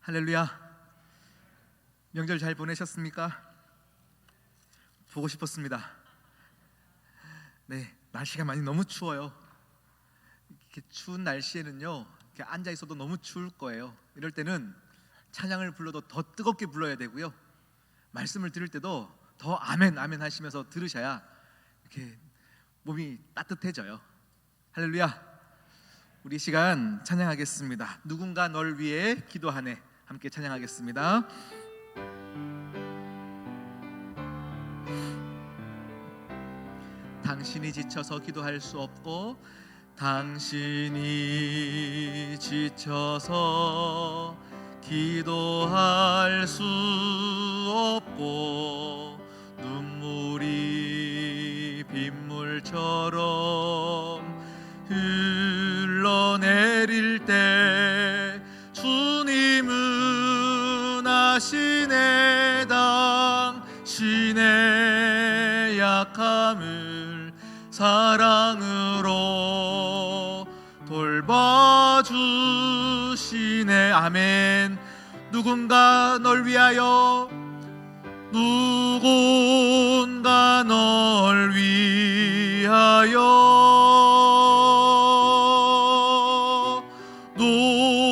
할렐루야. 명절 잘 보내셨습니까? 보고 싶었습니다. 네, 날씨가 많이 너무 추워요. 이렇게 추운 날씨에는요, 이렇게 앉아 있어도 너무 추울 거예요. 이럴 때는 찬양을 불러도 더 뜨겁게 불러야 되고요. 말씀을 들을 때도 더 아멘 아멘 하시면서 들으셔야 이렇게 몸이 따뜻해져요. 할렐루야. 우리 시간 찬양하겠습니다. 누군가 널 위해 기도하네. 함께 찬양하겠습니다. 당신이 지쳐서 기도할 수 없고, 당신이 지쳐서 기도할 수 없고, 눈물이 빗물처럼 흘러내릴 때 주님은 아시네. 당신의 약함을 사랑으로 돌봐주시네. 아멘. 누군가 널 위하여, 누군가 널 위하여,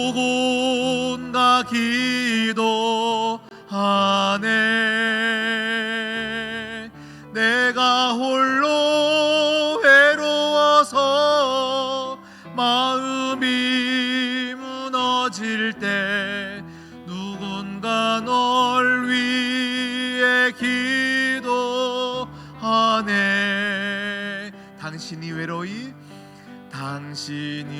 누군가 기도하네. 내가 홀로 외로워서 마음이 무너질 때 누군가 널 위해 기도하네. 당신이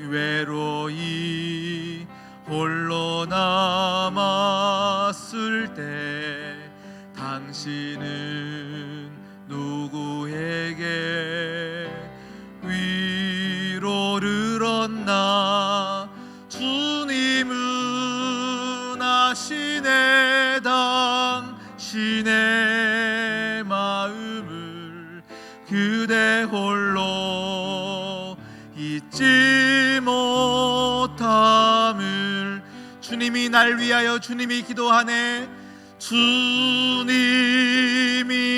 외로이 홀로 남았을 때 당신은 누구에게 위로를 얻나. 주님은 아시네. 당신의 마음을 그대 홀로 잊지 못함을. 주님이 날 위하여, 주님이 기도하네. 주님이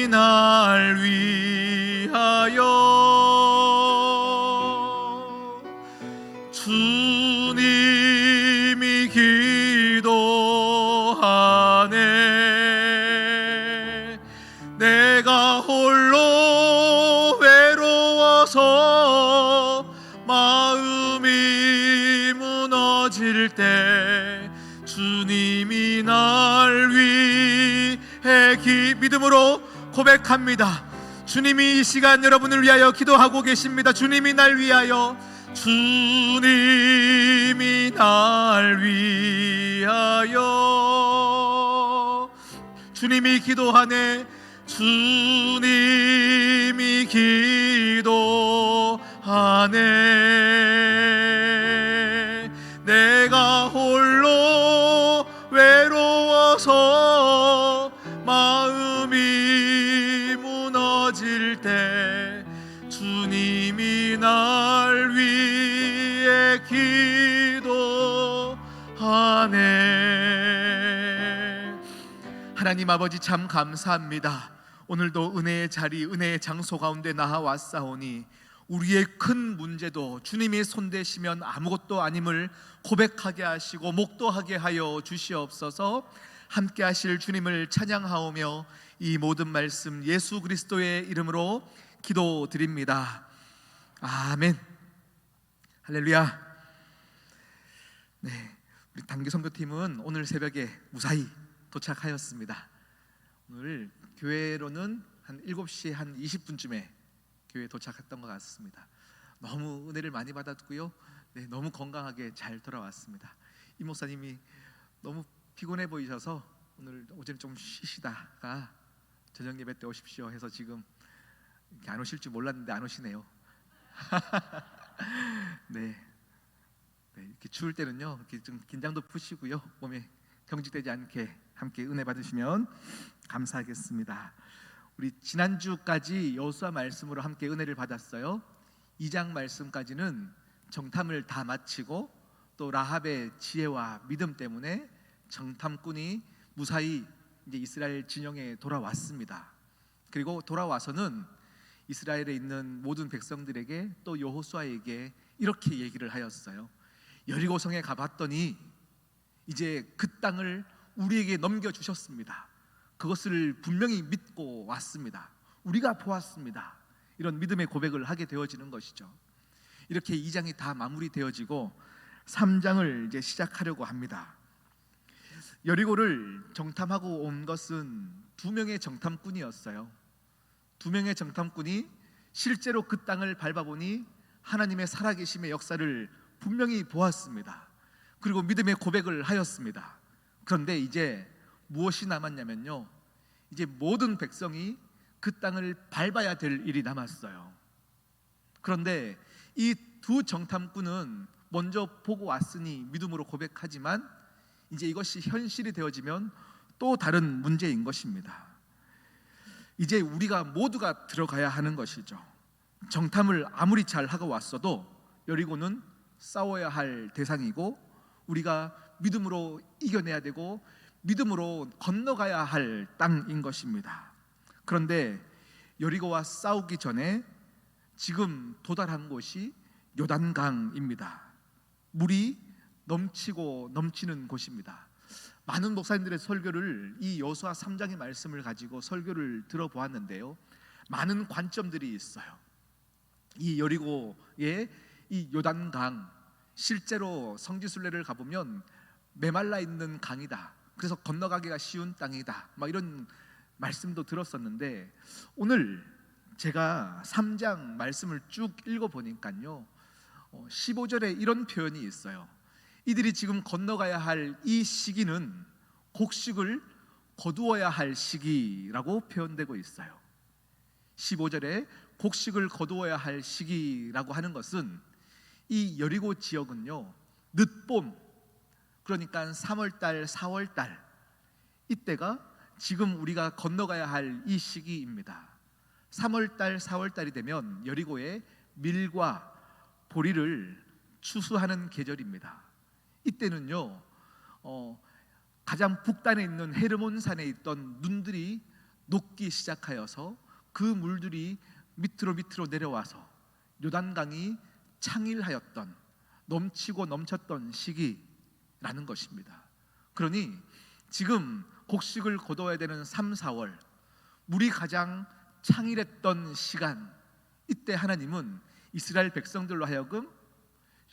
날 위하여, 주님이 기도하네. 내가 홀로 외로워서 마음이 무너질 때 주님이 날 위해 믿음으로 고백합니다. 주님이 이 시간 여러분을 위하여 기도하고 계십니다. 주님이 날 위하여, 주님이 날 위하여, 주님이 기도하네. 주님이 기도하네. 내가 홀로 외로워서 마음이 무너질 때 주님이 날 위해 기도하네. 하나님 아버지, 참 감사합니다. 오늘도 은혜의 자리, 은혜의 장소 가운데 나와왔사오니 우리의 큰 문제도 주님이 손대시면 아무것도 아님을 고백하게 하시고 목도하게 하여 주시옵소서. 함께 하실 주님을 찬양하오며 이 모든 말씀 예수 그리스도의 이름으로 기도드립니다. 아멘. 할렐루야. 네, 우리 단기 선교팀은 오늘 새벽에 무사히 도착하였습니다. 오늘 교회로는 한 7시 한 20분쯤에 교회에 도착했던 것 같습니다. 너무 은혜를 많이 받았고요. 네, 너무 건강하게 잘 돌아왔습니다. 이 목사님이 너무 피곤해 보이셔서 오늘 오전에 좀 쉬시다가 저녁 예배 때 오십시오 해서 지금 이렇게 안 오실 줄 몰랐는데 안 오시네요. 네, 이렇게 추울 때는요, 이렇게 좀 긴장도 푸시고요, 몸에 경직되지 않게 함께 은혜 받으시면 감사하겠습니다. 우리 지난주까지 여호수아 말씀으로 함께 은혜를 받았어요. 2장 말씀까지는 정탐을 다 마치고 또 라합의 지혜와 믿음 때문에 정탐꾼이 무사히 이제 이스라엘 진영에 돌아왔습니다. 그리고 돌아와서는 이스라엘에 있는 모든 백성들에게 또 여호수아에게 이렇게 얘기를 하였어요. 여리고성에 가봤더니 이제 그 땅을 우리에게 넘겨주셨습니다. 그것을 분명히 믿고 왔습니다. 우리가 보았습니다. 이런 믿음의 고백을 하게 되어지는 것이죠. 이렇게 2장이 다 마무리되어지고 3장을 이제 시작하려고 합니다. 여리고를 정탐하고 온 것은 2명의 정탐꾼이었어요. 2명의 정탐꾼이 실제로 그 땅을 밟아보니 하나님의 살아계심의 역사를 분명히 보았습니다. 그리고 믿음의 고백을 하였습니다. 그런데 이제 무엇이 남았냐면요, 이제 모든 백성이 그 땅을 밟아야 될 일이 남았어요. 그런데 이 2 정탐꾼은 먼저 보고 왔으니 믿음으로 고백하지만 이제 이것이 현실이 되어지면 또 다른 문제인 것입니다. 이제 우리가 모두가 들어가야 하는 것이죠. 정탐을 아무리 잘 하고 왔어도 여리고는 싸워야 할 대상이고 우리가 믿음으로 이겨내야 되고 믿음으로 건너가야 할 땅인 것입니다. 그런데 여리고와 싸우기 전에 지금 도달한 곳이 요단강입니다. 물이 넘치고 넘치는 곳입니다. 많은 목사님들의 설교를 이 여호수아 3장의 말씀을 가지고 설교를 들어보았는데요, 많은 관점들이 있어요. 이 여리고의 이 요단강, 실제로 성지순례를 가보면 메말라 있는 강이다, 그래서 건너가기가 쉬운 땅이다, 막 이런 말씀도 들었었는데 오늘 제가 3장 말씀을 쭉 읽어보니까요 15절에 이런 표현이 있어요. 이들이 지금 건너가야 할 이 시기는 곡식을 거두어야 할 시기라고 표현되고 있어요. 15절에 곡식을 거두어야 할 시기라고 하는 것은 이 여리고 지역은요 늦봄, 그러니까 3월달 4월달, 이때가 지금 우리가 건너가야 할 이 시기입니다. 3월달 4월달이 되면 여리고에 밀과 보리를 추수하는 계절입니다. 이때는요 가장 북단에 있는 헤르몬산에 있던 눈들이 녹기 시작하여서 그 물들이 밑으로 내려와서 요단강이 창일하였던, 넘치고 넘쳤던 시기라는 것입니다. 그러니 지금 곡식을 거둬야 되는 3, 4월, 물이 가장 창일했던 시간, 이때 하나님은 이스라엘 백성들로 하여금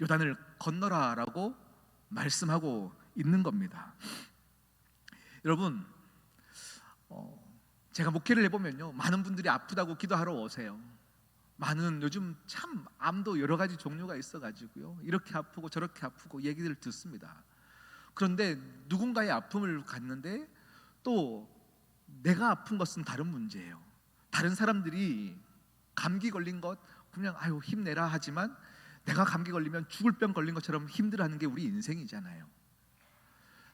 요단을 건너라라고 말씀하고 있는 겁니다. 여러분, 제가 목회를 해보면요 많은 분들이 아프다고 기도하러 오세요. 많은, 요즘 참 암도 여러 가지 종류가 있어가지고요 이렇게 아프고 저렇게 아프고 얘기를 듣습니다. 그런데 누군가의 아픔을 갖는데 또 내가 아픈 것은 다른 문제예요. 다른 사람들이 감기 걸린 것 그냥 아유 힘내라 하지만 내가 감기 걸리면 죽을 병 걸린 것처럼 힘들어하는 게 우리 인생이잖아요.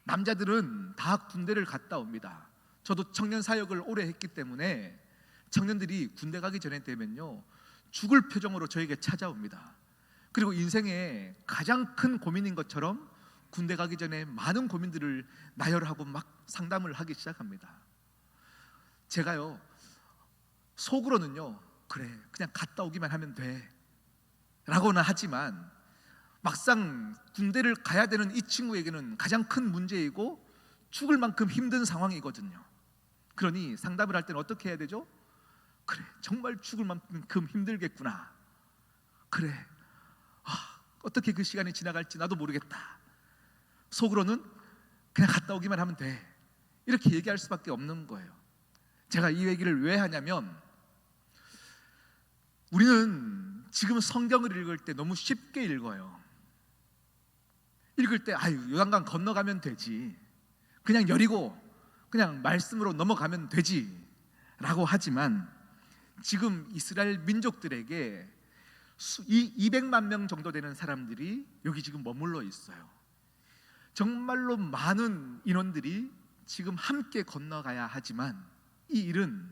남자들은 다 군대를 갔다 옵니다. 저도 청년 사역을 오래 했기 때문에 청년들이 군대 가기 전에 되면요 죽을 표정으로 저에게 찾아옵니다. 그리고 인생의 가장 큰 고민인 것처럼 군대 가기 전에 많은 고민들을 나열하고 막 상담을 하기 시작합니다. 제가요 속으로는요 그래 그냥 갔다 오기만 하면 돼 라고는 하지만 막상 군대를 가야 되는 이 친구에게는 가장 큰 문제이고 죽을 만큼 힘든 상황이거든요. 그러니 상담을 할 때는 어떻게 해야 되죠? 그래 정말 죽을 만큼 힘들겠구나, 그래 어떻게 그 시간이 지나갈지 나도 모르겠다, 속으로는 그냥 갔다 오기만 하면 돼, 이렇게 얘기할 수밖에 없는 거예요. 제가 이 얘기를 왜 하냐면 우리는 지금 성경을 읽을 때 너무 쉽게 읽어요. 읽을 때 아유 요단강 건너가면 되지, 그냥 여리고 그냥 말씀으로 넘어가면 되지 라고 하지만 지금 이스라엘 민족들에게 200만 명 정도 되는 사람들이 여기 지금 머물러 있어요. 정말로 많은 인원들이 지금 함께 건너가야 하지만 이 일은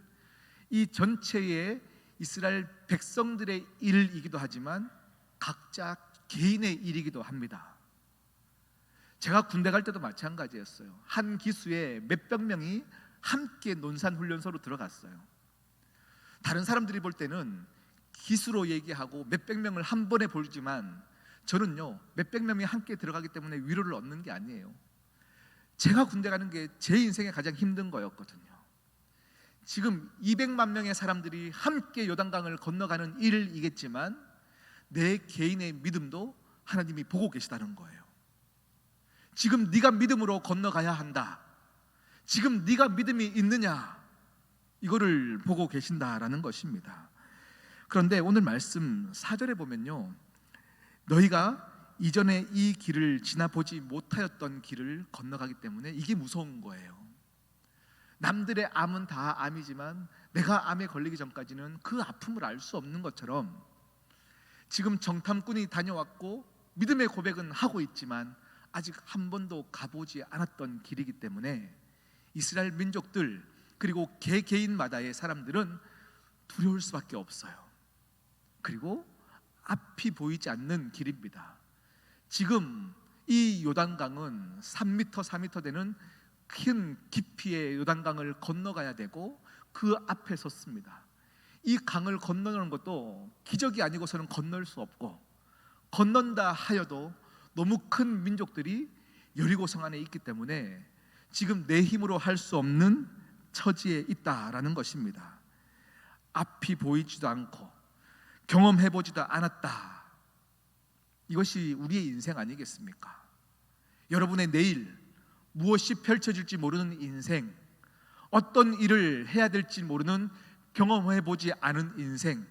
이 전체의 이스라엘 백성들의 일이기도 하지만 각자 개인의 일이기도 합니다. 제가 군대 갈 때도 마찬가지였어요. 한 기수에 몇백 명이 함께 논산 훈련소로 들어갔어요. 다른 사람들이 볼 때는 기수로 얘기하고 몇백 명을 한 번에 보지만 저는요, 몇백 명이 함께 들어가기 때문에 위로를 얻는 게 아니에요. 제가 군대 가는 게 제 인생에 가장 힘든 거였거든요. 지금 200만 명의 사람들이 함께 요단강을 건너가는 일이겠지만 내 개인의 믿음도 하나님이 보고 계시다는 거예요. 지금 네가 믿음으로 건너가야 한다. 지금 네가 믿음이 있느냐, 이거를 보고 계신다라는 것입니다. 그런데 오늘 말씀 4절에 보면요, 너희가 이전에 이 길을 지나보지 못하였던 길을 건너가기 때문에 이게 무서운 거예요. 남들의 암은 다 암이지만 내가 암에 걸리기 전까지는 그 아픔을 알 수 없는 것처럼 지금 정탐꾼이 다녀왔고 믿음의 고백은 하고 있지만 아직 한 번도 가보지 않았던 길이기 때문에 이스라엘 민족들 그리고 개개인마다의 사람들은 두려울 수밖에 없어요. 그리고 앞이 보이지 않는 길입니다. 지금 이 요단강은 3m, 4m 되는 큰 깊이의 요단강을 건너가야 되고 그 앞에 섰습니다. 이 강을 건너는 것도 기적이 아니고서는 건널 수 없고, 건넌다 하여도 너무 큰 민족들이 여리고성 안에 있기 때문에 지금 내 힘으로 할 수 없는 처지에 있다라는 것입니다. 앞이 보이지도 않고 경험해보지도 않았다. 이것이 우리의 인생 아니겠습니까? 여러분의 내일 무엇이 펼쳐질지 모르는 인생, 어떤 일을 해야 될지 모르는 경험해보지 않은 인생,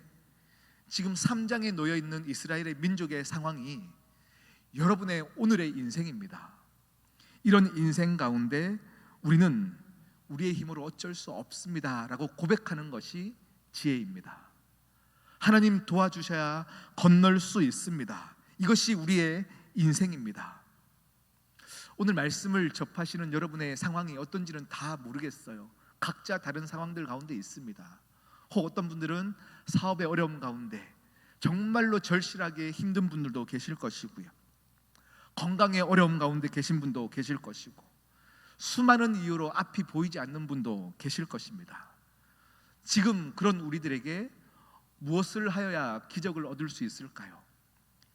지금 3장에 놓여있는 이스라엘의 민족의 상황이 여러분의 오늘의 인생입니다. 이런 인생 가운데 우리는 우리의 힘으로 어쩔 수 없습니다 라고 고백하는 것이 지혜입니다. 하나님 도와주셔야 건널 수 있습니다. 이것이 우리의 인생입니다. 오늘 말씀을 접하시는 여러분의 상황이 어떤지는 다 모르겠어요. 각자 다른 상황들 가운데 있습니다. 혹 어떤 분들은 사업의 어려움 가운데 정말로 절실하게 힘든 분들도 계실 것이고요, 건강의 어려움 가운데 계신 분도 계실 것이고, 수많은 이유로 앞이 보이지 않는 분도 계실 것입니다. 지금 그런 우리들에게 무엇을 하여야 기적을 얻을 수 있을까요?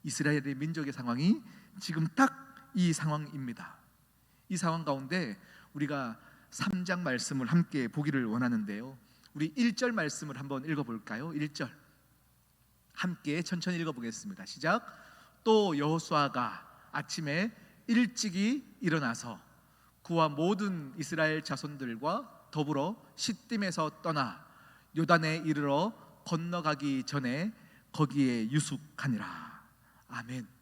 이스라엘의 민족의 상황이 지금 딱 이 상황입니다. 이 상황 가운데 우리가 3장 말씀을 함께 보기를 원하는데요, 우리 1절 말씀을 한번 읽어볼까요? 1절 함께 천천히 읽어보겠습니다. 시작. 또 여호수아가 아침에 일찍이 일어나서 그와 모든 이스라엘 자손들과 더불어 시딤에서 떠나 요단에 이르러 건너가기 전에 거기에 유숙하니라. 아멘.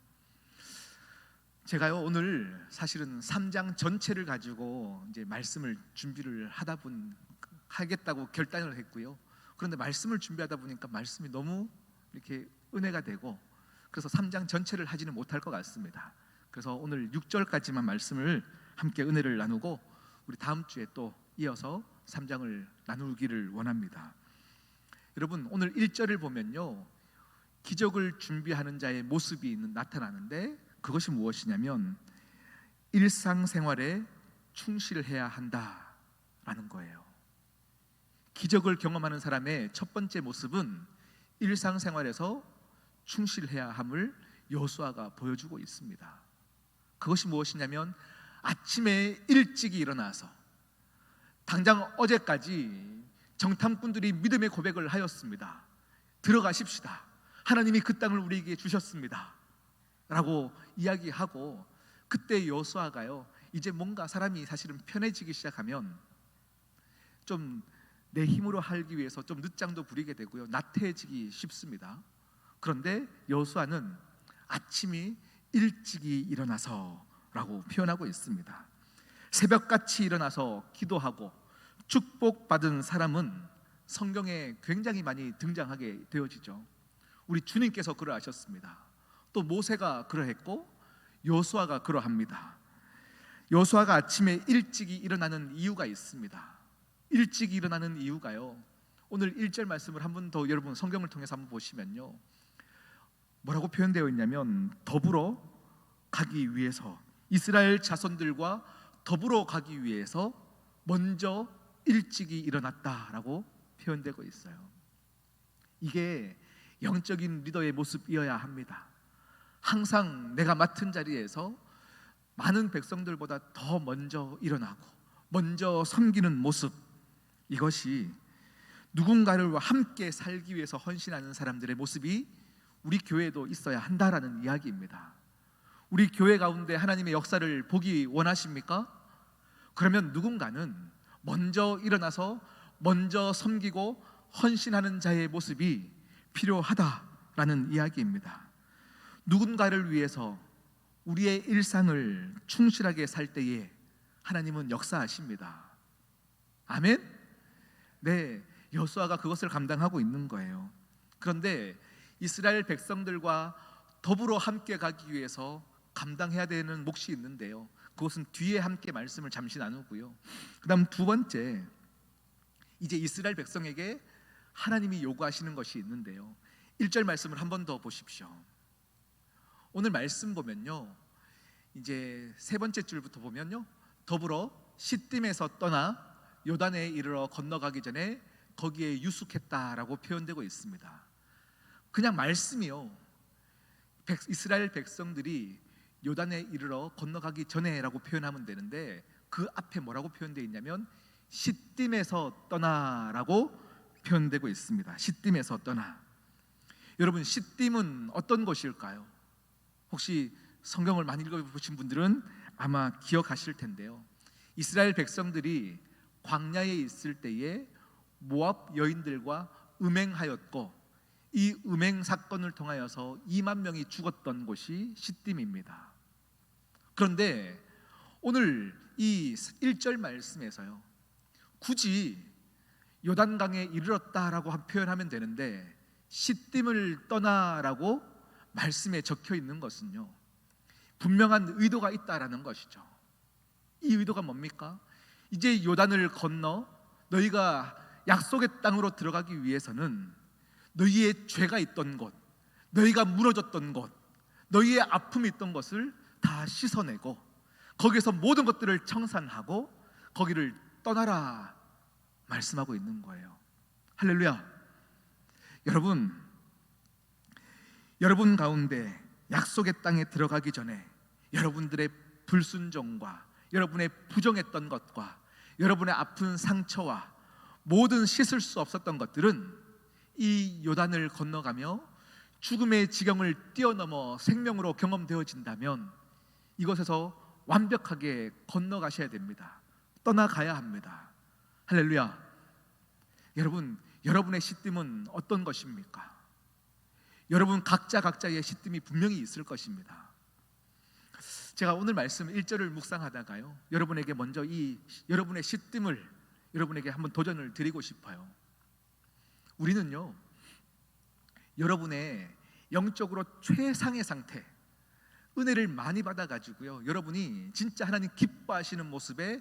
제가요 오늘 사실은 3장 전체를 가지고 이제 말씀을 준비를 하겠다고 결단을 했고요. 그런데 말씀을 준비하다 보니까 말씀이 너무 이렇게 은혜가 되고, 그래서 3장 전체를 하지는 못할 것 같습니다. 그래서 오늘 6절까지만 말씀을 함께 은혜를 나누고 우리 다음 주에 또 이어서 3장을 나누기를 원합니다. 여러분, 오늘 1절을 보면요, 기적을 준비하는 자의 모습이 나타나는데 그것이 무엇이냐면 일상생활에 충실해야 한다라는 거예요. 기적을 경험하는 사람의 첫 번째 모습은 일상생활에서 충실해야 함을 여호수아가 보여주고 있습니다. 그것이 무엇이냐면 아침에 일찍이 일어나서, 당장 어제까지 정탐꾼들이 믿음의 고백을 하였습니다. 들어가십시다. 하나님이 그 땅을 우리에게 주셨습니다 라고 이야기하고, 그때 여호수아가요, 이제 뭔가 사람이 사실은 편해지기 시작하면 좀 내 힘으로 하기 위해서 좀 늦장도 부리게 되고요, 나태해지기 쉽습니다. 그런데 여호수아는 아침이 일찍이 일어나서 라고 표현하고 있습니다. 새벽같이 일어나서 기도하고 축복받은 사람은 성경에 굉장히 많이 등장하게 되어지죠. 우리 주님께서 그러하셨습니다. 또 모세가 그러했고 여호수아가 그러합니다. 여호수아가 아침에 일찍이 일어나는 이유가 있습니다. 일찍 일어나는 이유가요, 오늘 1절 말씀을 한 번 더 여러분 성경을 통해서 한번 보시면요, 뭐라고 표현되어 있냐면 더불어 가기 위해서 이스라엘 자손들과 더불어 가기 위해서 먼저 일찍이 일어났다라고 표현되고 있어요. 이게 영적인 리더의 모습이어야 합니다. 항상 내가 맡은 자리에서 많은 백성들보다 더 먼저 일어나고 먼저 섬기는 모습, 이것이 누군가를 함께 살기 위해서 헌신하는 사람들의 모습이 우리 교회에도 있어야 한다라는 이야기입니다. 우리 교회 가운데 하나님의 역사를 보기 원하십니까? 그러면 누군가는 먼저 일어나서 먼저 섬기고 헌신하는 자의 모습이 필요하다라는 이야기입니다. 누군가를 위해서 우리의 일상을 충실하게 살 때에 하나님은 역사하십니다. 아멘? 네, 여호수아가 그것을 감당하고 있는 거예요. 그런데 이스라엘 백성들과 더불어 함께 가기 위해서 감당해야 되는 몫이 있는데요, 그것은 뒤에 함께 말씀을 잠시 나누고요. 그 다음 두 번째, 이제 이스라엘 백성에게 하나님이 요구하시는 것이 있는데요, 1절 말씀을 한 번 더 보십시오. 오늘 말씀 보면요, 이제 세 번째 줄부터 보면요, 더불어 시딤에서 떠나 요단에 이르러 건너가기 전에 거기에 유숙했다라고 표현되고 있습니다. 그냥 말씀이요, 이스라엘 백성들이 요단에 이르러 건너가기 전에라고 표현하면 되는데 그 앞에 뭐라고 표현되어 있냐면 시딤에서 떠나라고 표현되고 있습니다. 시딤에서 떠나. 여러분, 시딤은 어떤 곳일까요? 혹시 성경을 많이 읽어보신 분들은 아마 기억하실 텐데요, 이스라엘 백성들이 광야에 있을 때에 모압 여인들과 음행하였고 이 음행 사건을 통하여서 2만 명이 죽었던 곳이 시딤입니다. 그런데 오늘 이 1절 말씀에서요, 굳이 요단강에 이르렀다라고 표현하면 되는데 시딤을 떠나라고 말씀에 적혀 있는 것은요, 분명한 의도가 있다라는 것이죠. 이 의도가 뭡니까? 이제 요단을 건너 너희가 약속의 땅으로 들어가기 위해서는 너희의 죄가 있던 곳, 너희가 무너졌던 곳, 너희의 아픔이 있던 것을 다 씻어내고 거기에서 모든 것들을 청산하고 거기를 떠나라 말씀하고 있는 거예요. 할렐루야. 여러분 가운데 약속의 땅에 들어가기 전에 여러분들의 불순종과 여러분의 부정했던 것과 여러분의 아픈 상처와 모든 씻을 수 없었던 것들은 이 요단을 건너가며 죽음의 지경을 뛰어넘어 생명으로 경험되어진다면 이곳에서 완벽하게 건너가셔야 됩니다. 떠나가야 합니다. 할렐루야. 여러분, 여러분의 시딤은 어떤 것입니까? 여러분 각자의 시딤이 분명히 있을 것입니다. 제가 오늘 말씀 1절을 묵상하다가요, 여러분에게 먼저 여러분의 시딤을 여러분에게 한번 도전을 드리고 싶어요. 우리는요, 여러분의 영적으로 최상의 상태, 은혜를 많이 받아가지고요, 여러분이 진짜 하나님 기뻐하시는 모습의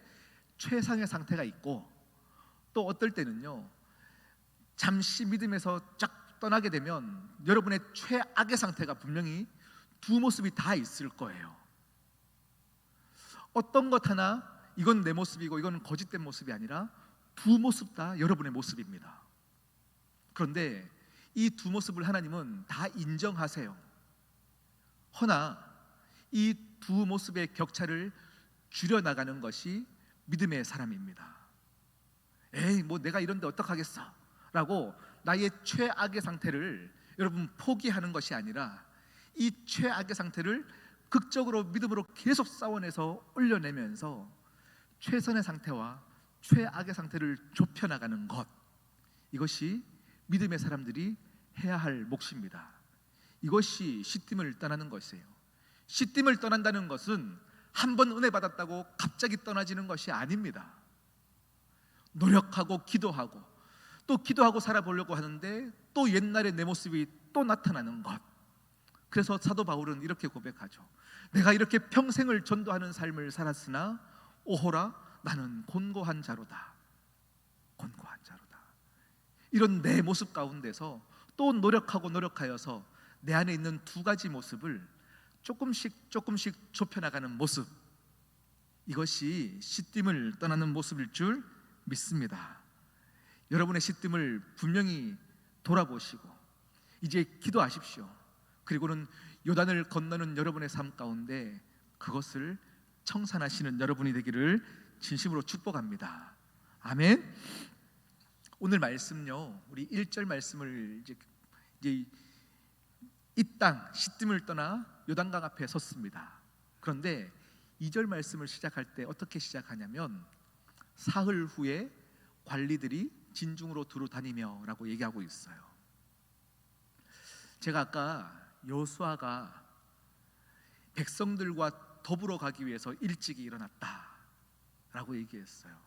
최상의 상태가 있고, 또 어떨 때는요, 잠시 믿음에서 쫙 떠나게 되면 여러분의 최악의 상태가 분명히 두 모습이 다 있을 거예요. 어떤 것 하나 이건 내 모습이고 이건 거짓된 모습이 아니라 두 모습 다 여러분의 모습입니다. 그런데 이 두 모습을 하나님은 다 인정하세요. 허나 이 두 모습의 격차를 줄여나가는 것이 믿음의 사람입니다. 에이, 뭐 내가 이런데 어떡하겠어 라고 나의 최악의 상태를 여러분 포기하는 것이 아니라 이 최악의 상태를 극적으로 믿음으로 계속 싸워내서 올려내면서 최선의 상태와 최악의 상태를 좁혀나가는 것, 이것이 믿음의 사람들이 해야 할 몫입니다. 이것이 시딤을 떠나는 것이에요. 시딤을 떠난다는 것은 한 번 은혜 받았다고 갑자기 떠나지는 것이 아닙니다. 노력하고 기도하고 또 기도하고 살아보려고 하는데 또 옛날의 내 모습이 또 나타나는 것. 그래서 사도 바울은 이렇게 고백하죠. 내가 이렇게 평생을 전도하는 삶을 살았으나 오호라 나는 곤고한 자로다. 곤고한 자로다. 이런 내 모습 가운데서 또 노력하여서 내 안에 있는 두 가지 모습을 조금씩 좁혀나가는 모습, 이것이 시딤을 떠나는 모습일 줄 믿습니다. 여러분의 시딤을 분명히 돌아보시고 이제 기도하십시오. 그리고는 요단을 건너는 여러분의 삶 가운데 그것을 청산하시는 여러분이 되기를 진심으로 축복합니다. 아멘. 오늘 말씀요, 우리 1절 말씀을 이제 이 땅 시딤을 떠나 요단강 앞에 섰습니다. 그런데 2절 말씀을 시작할 때 어떻게 시작하냐면 사흘 후에 관리들이 진중으로 두루 다니며 라고 얘기하고 있어요. 제가 아까 여호수아가 백성들과 더불어 가기 위해서 일찍이 일어났다 라고 얘기했어요.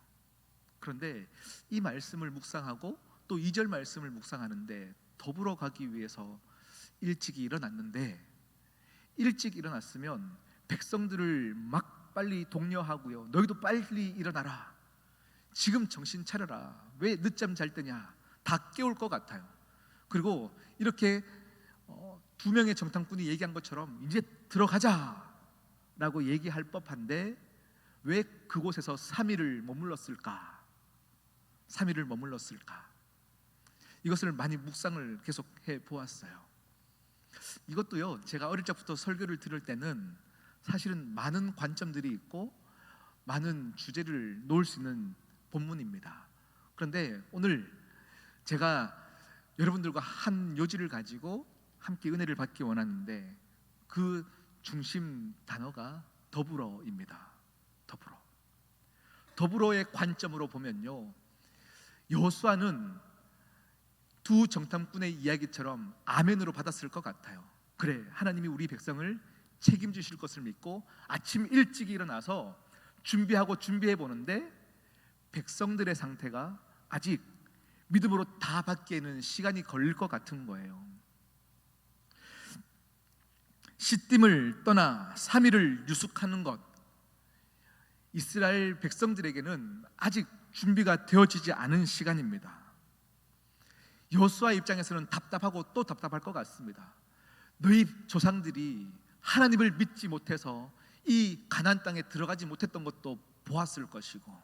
그런데 이 말씀을 묵상하고 또 2절 말씀을 묵상하는데 더불어 가기 위해서 일찍이 일어났는데, 일찍 일어났으면 백성들을 막 빨리 독려하고요, 너희도 빨리 일어나라, 지금 정신 차려라, 왜 늦잠 잘 때냐, 다 깨울 것 같아요. 그리고 이렇게 두 명의 정탐꾼이 얘기한 것처럼 이제 들어가자 라고 얘기할 법한데 왜 그곳에서 3일을 머물렀을까? 3일을 머물렀을까? 이것을 많이 묵상을 계속 해 보았어요. 이것도요, 제가 어릴 적부터 설교를 들을 때는 사실은 많은 관점들이 있고 많은 주제를 놓을 수 있는 본문입니다. 그런데 오늘 제가 여러분들과 한 요지를 가지고 함께 은혜를 받기 원하는데 그 중심 단어가 더불어입니다. 더불어의 관점으로 보면요, 여호수아는 두 정탐꾼의 이야기처럼 아멘으로 받았을 것 같아요. 그래, 하나님이 우리 백성을 책임지실 것을 믿고 아침 일찍 일어나서 준비해 보는데 백성들의 상태가 아직 믿음으로 다 받기에는 시간이 걸릴 것 같은 거예요. 시딤을 떠나 3일을 유숙하는 것, 이스라엘 백성들에게는 아직 준비가 되어지지 않은 시간입니다. 여호수아 입장에서는 답답하고 또 답답할 것 같습니다. 너희 조상들이 하나님을 믿지 못해서 이 가나안 땅에 들어가지 못했던 것도 보았을 것이고,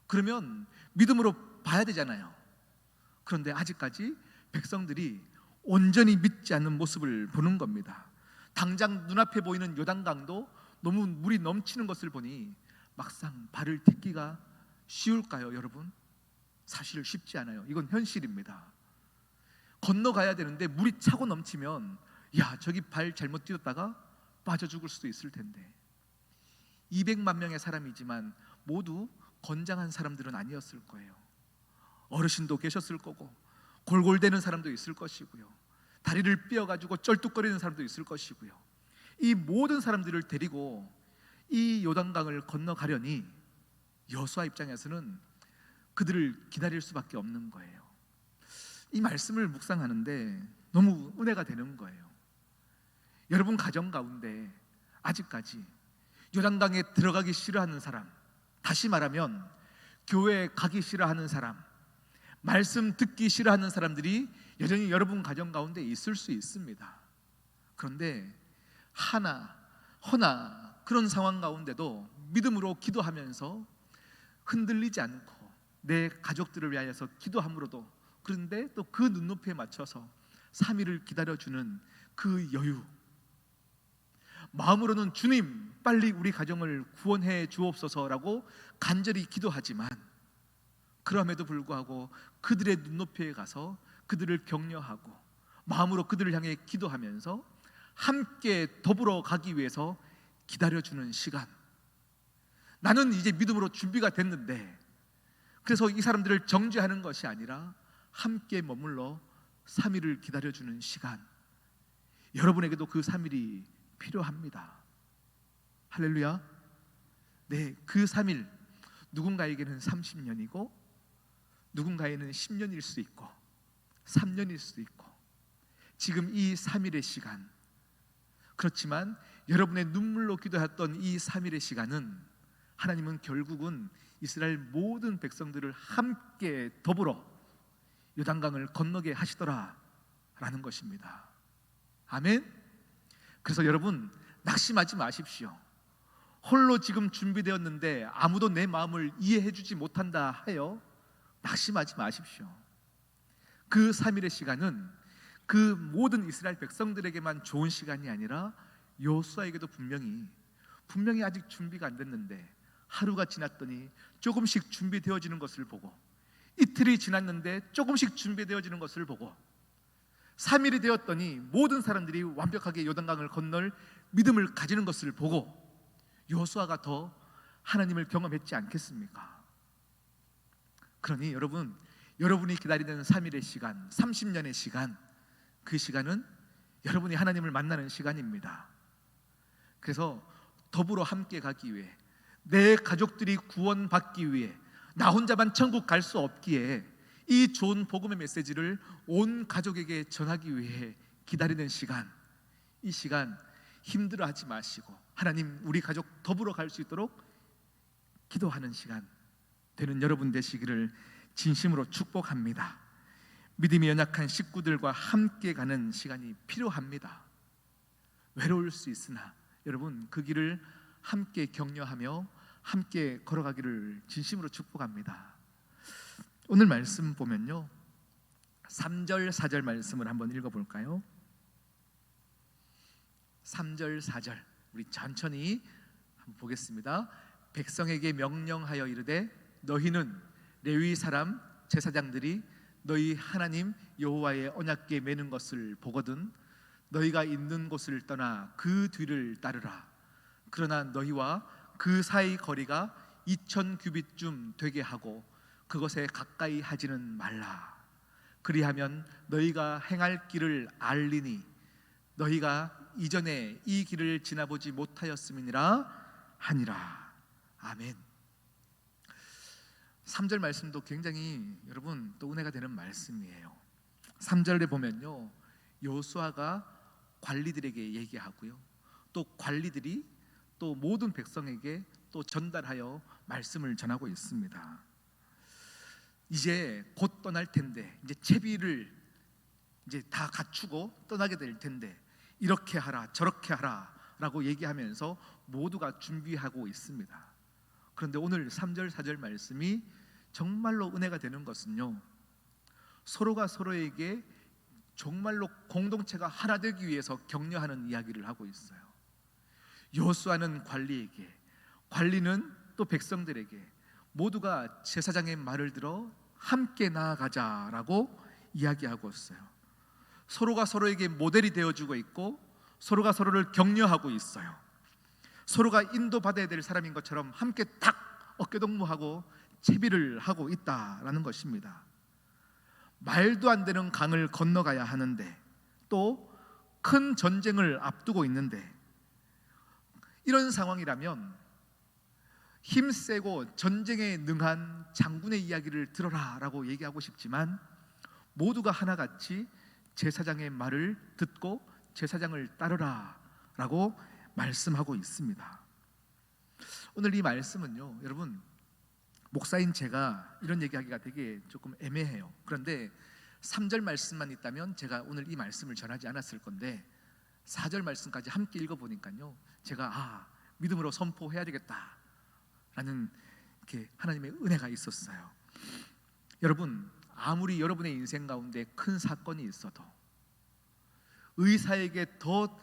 그러면 믿음으로 봐야 되잖아요. 그런데 아직까지 백성들이 온전히 믿지 않는 모습을 보는 겁니다. 당장 눈앞에 보이는 요단강도 너무 물이 넘치는 것을 보니 막상 발을 딛기가 쉬울까요, 여러분? 사실 쉽지 않아요. 이건 현실입니다. 건너가야 되는데 물이 차고 넘치면 저기 발 잘못 뛰었다가 빠져 죽을 수도 있을 텐데, 200만 명의 사람이지만 모두 건장한 사람들은 아니었을 거예요. 어르신도 계셨을 거고 골골대는 사람도 있을 것이고요, 다리를 삐어가지고 쩔뚝거리는 사람도 있을 것이고요. 이 모든 사람들을 데리고 이 요단강을 건너가려니 여호수아 입장에서는 그들을 기다릴 수밖에 없는 거예요. 이 말씀을 묵상하는데 너무 은혜가 되는 거예요. 여러분 가정 가운데 아직까지 요단강에 들어가기 싫어하는 사람, 다시 말하면 교회에 가기 싫어하는 사람, 말씀 듣기 싫어하는 사람들이 여전히 여러분 가정 가운데 있을 수 있습니다. 그런데 허나 그런 상황 가운데도 믿음으로 기도하면서 흔들리지 않고 내 가족들을 위하여서 기도함으로도, 그런데 또 그 눈높이에 맞춰서 3일을 기다려주는 그 여유, 마음으로는 주님 빨리 우리 가정을 구원해 주옵소서라고 간절히 기도하지만 그럼에도 불구하고 그들의 눈높이에 가서 그들을 격려하고 마음으로 그들을 향해 기도하면서 함께 더불어 가기 위해서 기다려주는 시간. 나는 이제 믿음으로 준비가 됐는데, 그래서 이 사람들을 정죄하는 것이 아니라 함께 머물러 3일을 기다려주는 시간. 여러분에게도 그 3일이 필요합니다. 할렐루야. 네, 그 3일 누군가에게는 30년이고 누군가에는 10년일 수 있고 3년일 수도 있고, 지금 이 3일의 시간, 그렇지만 여러분의 눈물로 기도했던 이 3일의 시간은 하나님은 결국은 이스라엘 모든 백성들을 함께 더불어 요단강을 건너게 하시더라라는 것입니다. 아멘. 그래서 여러분 낙심하지 마십시오. 홀로 지금 준비되었는데 아무도 내 마음을 이해해주지 못한다 하여 낙심하지 마십시오. 그 3일의 시간은 그 모든 이스라엘 백성들에게만 좋은 시간이 아니라 여호수아에게도 분명히 아직 준비가 안 됐는데 하루가 지났더니 조금씩 준비되어지는 것을 보고, 이틀이 지났는데 조금씩 준비되어지는 것을 보고, 3일이 되었더니 모든 사람들이 완벽하게 요단강을 건널 믿음을 가지는 것을 보고 여호수아가 더 하나님을 경험했지 않겠습니까? 그러니 여러분이 기다리는 3일의 시간, 30년의 시간, 그 시간은 여러분이 하나님을 만나는 시간입니다. 그래서 더불어 함께 가기 위해, 내 가족들이 구원받기 위해, 나 혼자만 천국 갈 수 없기에 이 좋은 복음의 메시지를 온 가족에게 전하기 위해 기다리는 시간, 이 시간 힘들어하지 마시고 하나님, 우리 가족 더불어 갈 수 있도록 기도하는 시간 되는 여러분 되시기를 진심으로 축복합니다. 믿음이 연약한 식구들과 함께 가는 시간이 필요합니다. 외로울 수 있으나 여러분, 그 길을 함께 격려하며 함께 걸어가기를 진심으로 축복합니다. 오늘 말씀 보면요, 3절 4절 말씀을 한번 읽어볼까요? 3절 4절 우리 천천히 한번 보겠습니다. 백성에게 명령하여 이르되 너희는 레위 사람 제사장들이 너희 하나님 여호와의 언약궤 매는 것을 보거든 너희가 있는 곳을 떠나 그 뒤를 따르라. 그러나 너희와 그 사이 거리가 2000규빗쯤 되게 하고 그것에 가까이 하지는 말라. 그리하면 너희가 행할 길을 알리니 너희가 이전에 이 길을 지나보지 못하였음이니라 하니라. 아멘. 3절 말씀도 굉장히 여러분 또 은혜가 되는 말씀이에요. 3절에 보면요, 여호수아가 관리들에게 얘기하고요, 또 관리들이 또 모든 백성에게 또 전달하여 말씀을 전하고 있습니다. 이제 곧 떠날 텐데, 이제 채비를 이제 다 갖추고 떠나게 될 텐데 이렇게 하라 저렇게 하라 라고 얘기하면서 모두가 준비하고 있습니다. 그런데 오늘 3절 4절 말씀이 정말로 은혜가 되는 것은요, 서로가 서로에게 정말로 공동체가 하나 되기 위해서 격려하는 이야기를 하고 있어요. 여호수아는 관리에게, 관리는 또 백성들에게 모두가 제사장의 말을 들어 함께 나아가자라고 이야기하고 있어요. 서로가 서로에게 모델이 되어주고 있고 서로가 서로를 격려하고 있어요. 서로가 인도받아야 될 사람인 것처럼 함께 딱 어깨동무하고 채비를 하고 있다라는 것입니다. 말도 안 되는 강을 건너가야 하는데 또 큰 전쟁을 앞두고 있는데, 이런 상황이라면 힘세고 전쟁에 능한 장군의 이야기를 들어라 라고 얘기하고 싶지만 모두가 하나같이 제사장의 말을 듣고 제사장을 따르라 라고 말씀하고 있습니다. 오늘 이 말씀은요, 여러분, 목사인 제가 이런 얘기하기가 되게 조금 애매해요. 그런데 3절 말씀만 있다면 제가 오늘 이 말씀을 전하지 않았을 건데 4절 말씀까지 함께 읽어보니까요, 제가 믿음으로 선포해야 되겠다라는 이렇게 하나님의 은혜가 있었어요. 여러분, 아무리 여러분의 인생 가운데 큰 사건이 있어도 의사에게 더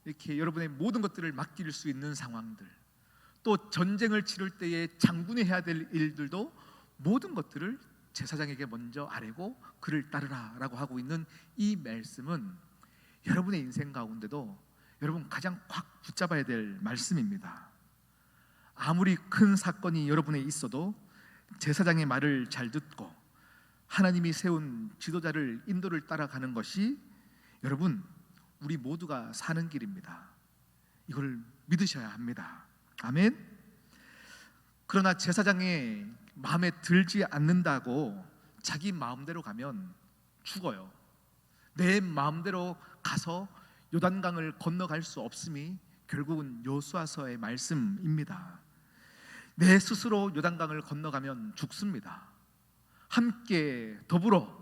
이렇게 여러분의 모든 것들을 맡길 수 있는 상황들, 또 전쟁을 치를 때에 장군이 해야 될 일들도 모든 것들을 제사장에게 먼저 아뢰고 그를 따르라 라고 하고 있는 이 말씀은 여러분의 인생 가운데도 여러분 가장 꽉 붙잡아야 될 말씀입니다. 아무리 큰 사건이 여러분에 있어도 제사장의 말을 잘 듣고 하나님이 세운 지도자를 인도를 따라가는 것이 여러분 우리 모두가 사는 길입니다. 이걸 믿으셔야 합니다. 아멘. 그러나 제사장의 마음에 들지 않는다고 자기 마음대로 가면 죽어요. 내 마음대로 가서 요단강을 건너갈 수 없음이 결국은 여호수아서의 말씀입니다. 내 스스로 요단강을 건너가면 죽습니다. 함께 더불어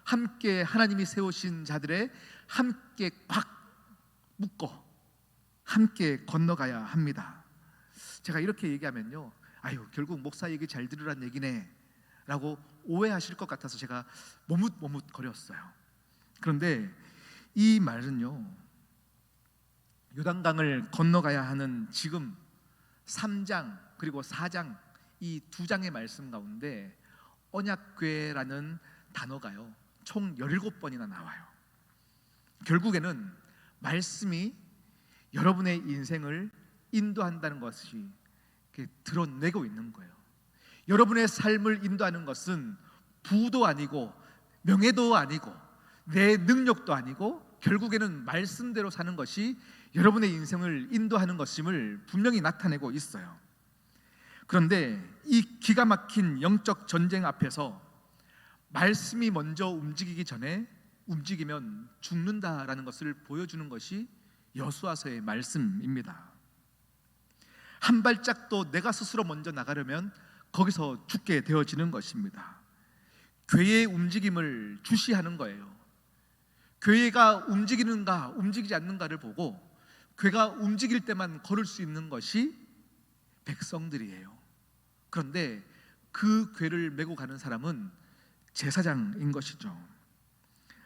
함께 하나님이 세우신 자들의 함께 꽉 묶어 함께 건너가야 합니다. 제가 이렇게 얘기하면요, 아유 결국 목사 얘기 잘 들으란 얘기네 라고 오해하실 것 같아서 제가 머뭇거렸어요. 그런데 이 말은요, 요단강을 건너가야 하는 지금 3장 그리고 4장 이 두 장의 말씀 가운데 언약궤라는 단어가요 총 17번이나 나와요. 결국에는 말씀이 여러분의 인생을 인도한다는 것이 이렇게 드러내고 있는 거예요. 여러분의 삶을 인도하는 것은 부도 아니고 명예도 아니고 내 능력도 아니고 결국에는 말씀대로 사는 것이 여러분의 인생을 인도하는 것임을 분명히 나타내고 있어요. 그런데 이 기가 막힌 영적 전쟁 앞에서 말씀이 먼저 움직이기 전에 움직이면 죽는다라는 것을 보여주는 것이 여호수아서의 말씀입니다. 한 발짝도 내가 스스로 먼저 나가려면 거기서 죽게 되어지는 것입니다. 교회의 움직임을 주시하는 거예요. 교회가 움직이는가 움직이지 않는가를 보고 교회가 움직일 때만 걸을 수 있는 것이 백성들이에요. 그런데 그 궤를 메고 가는 사람은 제사장인 것이죠.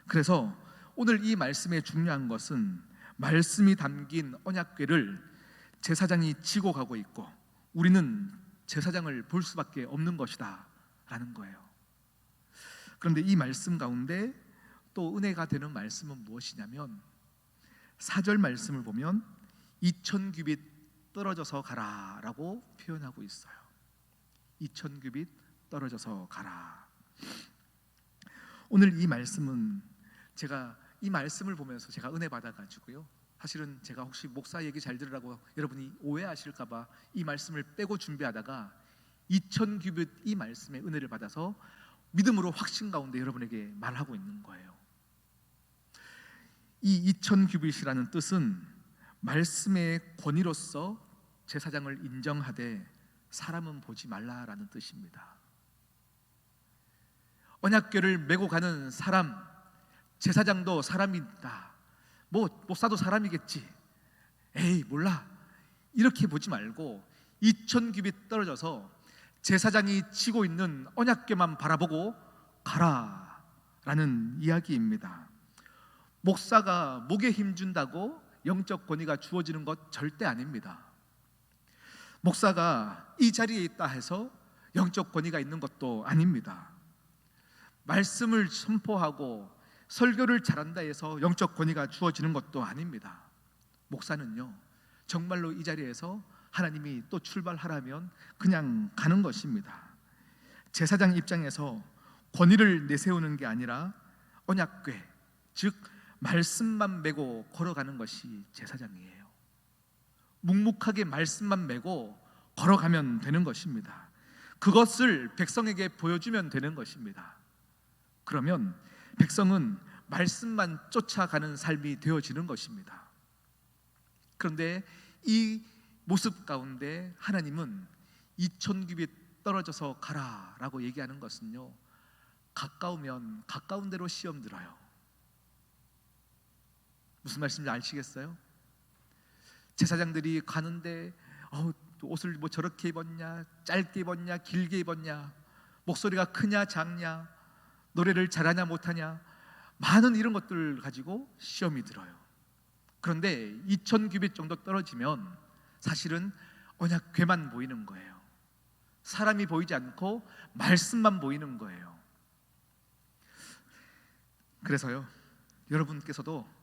그래서 오늘 이 말씀의 중요한 것은 말씀이 담긴 언약궤를 제사장이 지고 가고 있고 우리는 제사장을 볼 수밖에 없는 것이다 라는 거예요. 그런데 이 말씀 가운데 또 은혜가 되는 말씀은 무엇이냐면 4절 말씀을 보면 2000규빗 떨어져서 가라 라고 표현하고 있어요. 2000규빗 떨어져서 가라. 오늘 이 말씀은 제가 이 말씀을 보면서 제가 은혜 받아가지고요, 사실은 제가 혹시 목사 얘기 잘 들으라고 여러분이 오해하실까봐 이 말씀을 빼고 준비하다가 2000규빗 이 말씀의 은혜를 받아서 믿음으로 확신 가운데 여러분에게 말하고 있는 거예요. 이 2000규빗이라는 뜻은 말씀의 권위로서 제사장을 인정하되 사람은 보지 말라라는 뜻입니다. 언약궤를 메고 가는 사람, 제사장도 사람이다, 뭐 목사도 사람이겠지, 에이 몰라, 이렇게 보지 말고 2000규빗 떨어져서 제사장이 지고 있는 언약궤만 바라보고 가라라는 이야기입니다. 목사가 목에 힘준다고 영적 권위가 주어지는 것 절대 아닙니다. 목사가 이 자리에 있다 해서 영적 권위가 있는 것도 아닙니다. 말씀을 선포하고 설교를 잘한다 해서 영적 권위가 주어지는 것도 아닙니다. 목사는요, 정말로 이 자리에서 하나님이 또 출발하라면 그냥 가는 것입니다. 제사장 입장에서 권위를 내세우는 게 아니라 언약궤, 즉 말씀만 메고 걸어가는 것이 제사장이에요. 묵묵하게 말씀만 메고 걸어가면 되는 것입니다. 그것을 백성에게 보여주면 되는 것입니다. 그러면 백성은 말씀만 쫓아가는 삶이 되어지는 것입니다. 그런데 이 모습 가운데 하나님은 2000규빗 떨어져서 가라라고 얘기하는 것은요, 가까우면 가까운 대로 시험 들어요. 무슨 말씀인지 아시겠어요? 제사장들이 가는데 옷을 뭐 저렇게 입었냐, 짧게 입었냐, 길게 입었냐, 목소리가 크냐 작냐, 노래를 잘하냐 못하냐, 많은 이런 것들 가지고 시험이 들어요. 그런데 2000규빗 정도 떨어지면 사실은 언약궤만 보이는 거예요. 사람이 보이지 않고 말씀만 보이는 거예요. 그래서요, 여러분께서도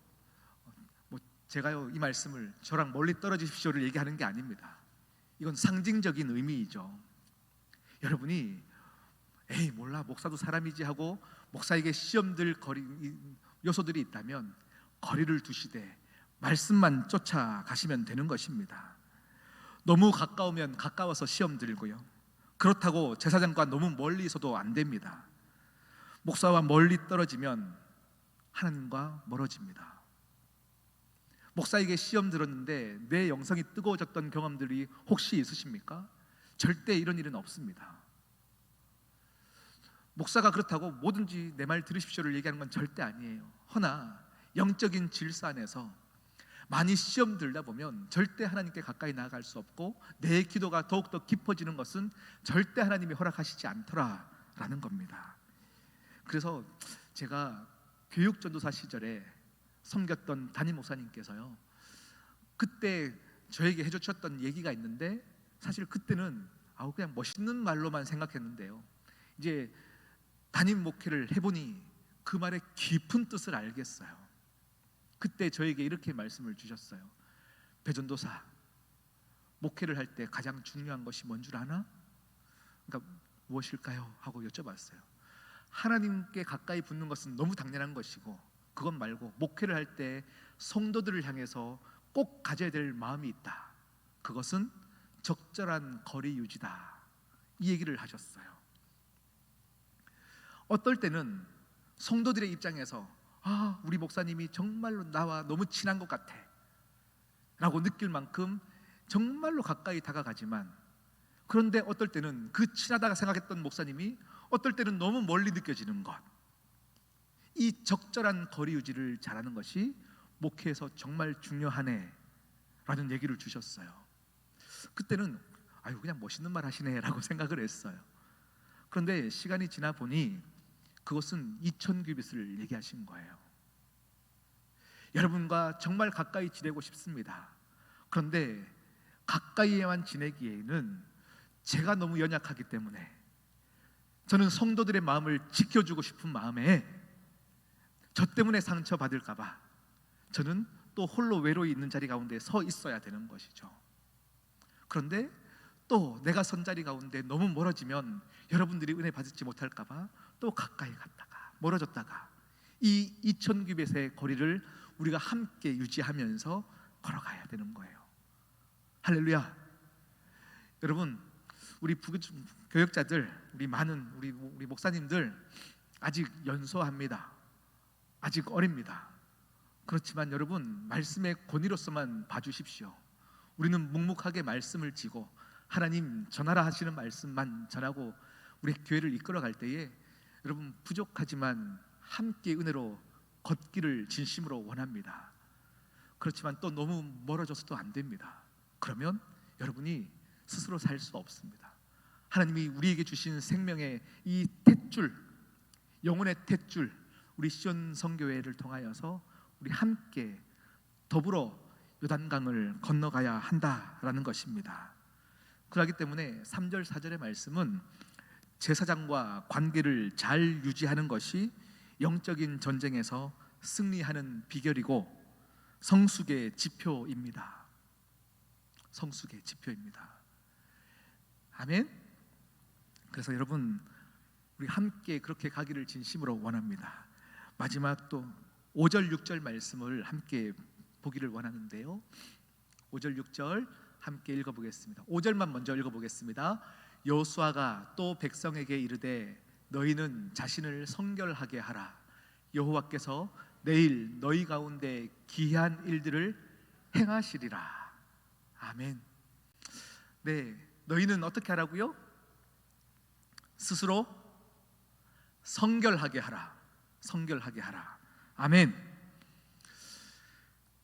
제가요 이 말씀을 저랑 멀리 떨어지십시오를 얘기하는 게 아닙니다. 이건 상징적인 의미이죠. 여러분이 에이 몰라, 목사도 사람이지 하고 목사에게 시험들 요소들이 있다면 거리를 두시되 말씀만 쫓아가시면 되는 것입니다. 너무 가까우면 가까워서 시험 들고요, 그렇다고 제사장과 너무 멀리 있어도 안 됩니다. 목사와 멀리 떨어지면 하나님과 멀어집니다. 목사에게 시험 들었는데 내 영성이 뜨거워졌던 경험들이 혹시 있으십니까? 절대 이런 일은 없습니다. 목사가 그렇다고 뭐든지 내 말 들으십시오를 얘기하는 건 절대 아니에요. 허나 영적인 질서 안에서 많이 시험 들다 보면 절대 하나님께 가까이 나아갈 수 없고 내 기도가 더욱더 깊어지는 것은 절대 하나님이 허락하시지 않더라라는 겁니다. 그래서 제가 교육전도사 시절에 섬겼던 담임 목사님께서요, 그때 저에게 해주셨던 얘기가 있는데, 사실 그때는 그냥 멋있는 말로만 생각했는데요, 이제 담임 목회를 해보니 그 말의 깊은 뜻을 알겠어요. 그때 저에게 이렇게 말씀을 주셨어요. 배전도사, 목회를 할 때 가장 중요한 것이 뭔 줄 아나? 그러니까 무엇일까요? 하고 여쭤봤어요. 하나님께 가까이 붙는 것은 너무 당연한 것이고, 그것 말고 목회를 할 때 성도들을 향해서 꼭 가져야 될 마음이 있다. 그것은 적절한 거리 유지다. 이 얘기를 하셨어요. 어떨 때는 성도들의 입장에서 우리 목사님이 정말로 나와 너무 친한 것 같아 라고 느낄 만큼 정말로 가까이 다가가지만, 그런데 어떨 때는 그 친하다가 생각했던 목사님이 어떨 때는 너무 멀리 느껴지는 것, 이 적절한 거리 유지를 잘하는 것이 목회에서 정말 중요하네 라는 얘기를 주셨어요. 그때는 그냥 멋있는 말 하시네 라고 생각을 했어요. 그런데 시간이 지나 보니 그것은 2000규빗을 얘기하신 거예요. 여러분과 정말 가까이 지내고 싶습니다. 그런데 가까이에만 지내기에는 제가 너무 연약하기 때문에, 저는 성도들의 마음을 지켜주고 싶은 마음에 저 때문에 상처받을까 봐 저는 또 홀로 외로이 있는 자리 가운데 서 있어야 되는 것이죠. 그런데 또 내가 선 자리 가운데 너무 멀어지면 여러분들이 은혜 받지 못할까 봐 또 가까이 갔다가 멀어졌다가, 이 2000규빗의 거리를 우리가 함께 유지하면서 걸어가야 되는 거예요. 할렐루야. 여러분, 우리 교역자들, 우리 많은 우리 목사님들 아직 연소합니다. 아직 어립니다. 그렇지만 여러분, 말씀의 권위로서만 봐주십시오. 우리는 묵묵하게 말씀을 지고 하나님 전하라 하시는 말씀만 전하고 우리 교회를 이끌어갈 때에, 여러분 부족하지만 함께 은혜로 걷기를 진심으로 원합니다. 그렇지만 또 너무 멀어져서도 안 됩니다. 그러면 여러분이 스스로 살 수 없습니다. 하나님이 우리에게 주신 생명의 이 탯줄, 영혼의 탯줄, 우리 시온 성교회를 통하여서 우리 함께 더불어 요단강을 건너가야 한다라는 것입니다. 그렇기 때문에 3절 4절의 말씀은 제사장과 관계를 잘 유지하는 것이 영적인 전쟁에서 승리하는 비결이고 성숙의 지표입니다. 성숙의 지표입니다. 아멘. 그래서 여러분, 우리 함께 그렇게 가기를 진심으로 원합니다. 마지막 또 5절 6절 말씀을 함께 보기를 원하는데요, 5절 6절 함께 읽어보겠습니다. 5절만 먼저 읽어보겠습니다. 여호수아가 또 백성에게 이르되 너희는 자신을 성결하게 하라. 여호와께서 내일 너희 가운데 기이한 일들을 행하시리라. 아멘. 네, 너희는 어떻게 하라고요? 스스로 성결하게 하라. 성결하게 하라. 아멘.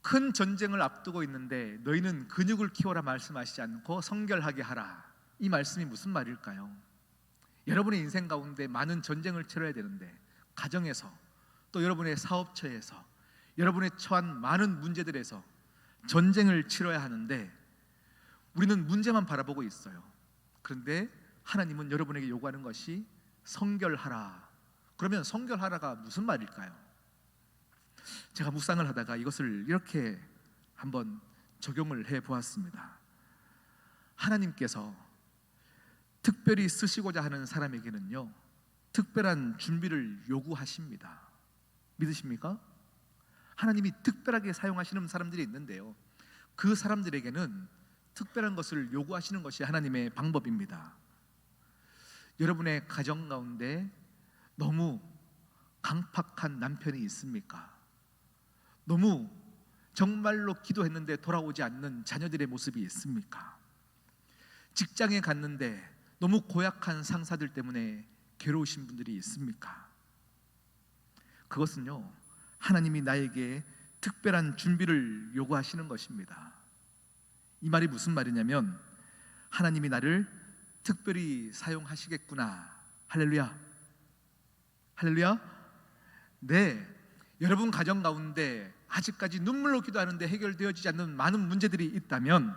큰 전쟁을 앞두고 있는데 너희는 근육을 키워라 말씀하시지 않고 성결하게 하라. 이 말씀이 무슨 말일까요? 여러분의 인생 가운데 많은 전쟁을 치러야 되는데, 가정에서 또 여러분의 사업처에서 여러분의 처한 많은 문제들에서 전쟁을 치러야 하는데 우리는 문제만 바라보고 있어요. 그런데 하나님은 여러분에게 요구하는 것이 성결하라. 그러면 성결하라가 무슨 말일까요? 제가 묵상을 하다가 이것을 이렇게 한번 적용을 해 보았습니다. 하나님께서 특별히 쓰시고자 하는 사람에게는요, 특별한 준비를 요구하십니다. 믿으십니까? 하나님이 특별하게 사용하시는 사람들이 있는데요, 그 사람들에게는 특별한 것을 요구하시는 것이 하나님의 방법입니다. 여러분의 가정 가운데 너무 강팍한 남편이 있습니까? 너무 정말로 기도했는데 돌아오지 않는 자녀들의 모습이 있습니까? 직장에 갔는데 너무 고약한 상사들 때문에 괴로우신 분들이 있습니까? 그것은요, 하나님이 나에게 특별한 준비를 요구하시는 것입니다. 이 말이 무슨 말이냐면 하나님이 나를 특별히 사용하시겠구나. 할렐루야. 할렐루야. 네, 여러분 가정 가운데 아직까지 눈물로 기도하는데 해결되어지지 않는 많은 문제들이 있다면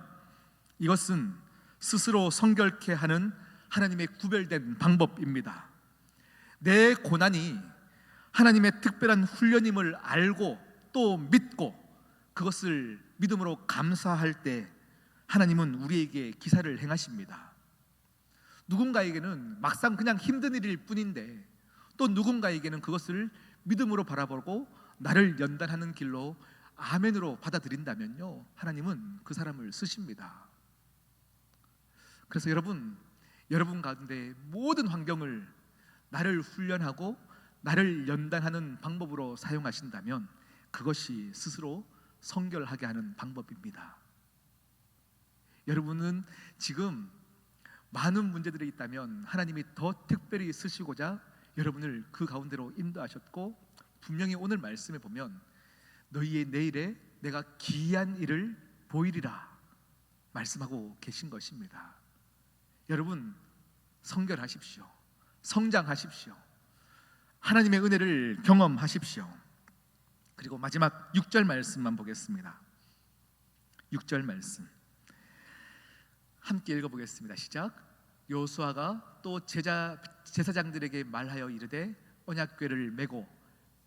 이것은 스스로 성결케 하는 하나님의 구별된 방법입니다. 내 고난이 하나님의 특별한 훈련임을 알고 또 믿고 그것을 믿음으로 감사할 때 하나님은 우리에게 기사를 행하십니다. 누군가에게는 막상 그냥 힘든 일일 뿐인데 또 누군가에게는 그것을 믿음으로 바라보고 나를 연단하는 길로 아멘으로 받아들인다면요, 하나님은 그 사람을 쓰십니다. 그래서 여러분 가운데 모든 환경을 나를 훈련하고 나를 연단하는 방법으로 사용하신다면 그것이 스스로 성결하게 하는 방법입니다. 여러분은 지금 많은 문제들이 있다면 하나님이 더 특별히 쓰시고자 여러분을 그 가운데로 인도하셨고, 분명히 오늘 말씀에 보면 너희의 내일에 내가 기이한 일을 보이리라 말씀하고 계신 것입니다. 여러분 성결하십시오. 성장하십시오. 하나님의 은혜를 경험하십시오. 그리고 마지막 6절 말씀만 보겠습니다. 6절 말씀 함께 읽어보겠습니다. 시작. 여호수아가 또 제사장들에게 말하여 이르되 언약궤를 메고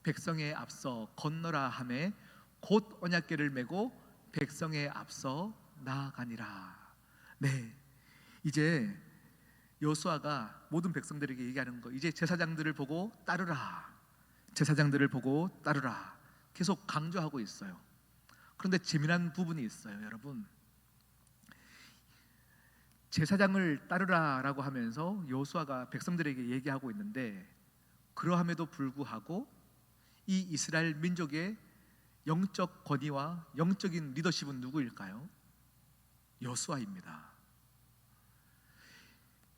백성에 앞서 건너라 하매 곧 언약궤를 메고 백성에 앞서 나아가니라. 네, 이제 여호수아가 모든 백성들에게 얘기하는 거, 이제 제사장들을 보고 따르라, 제사장들을 보고 따르라 계속 강조하고 있어요. 그런데 재미난 부분이 있어요. 여러분, 제사장을 따르라라고 하면서 여호수아가 백성들에게 얘기하고 있는데, 그러함에도 불구하고 이 이스라엘 민족의 영적 권위와 영적인 리더십은 누구일까요? 여호수아입니다.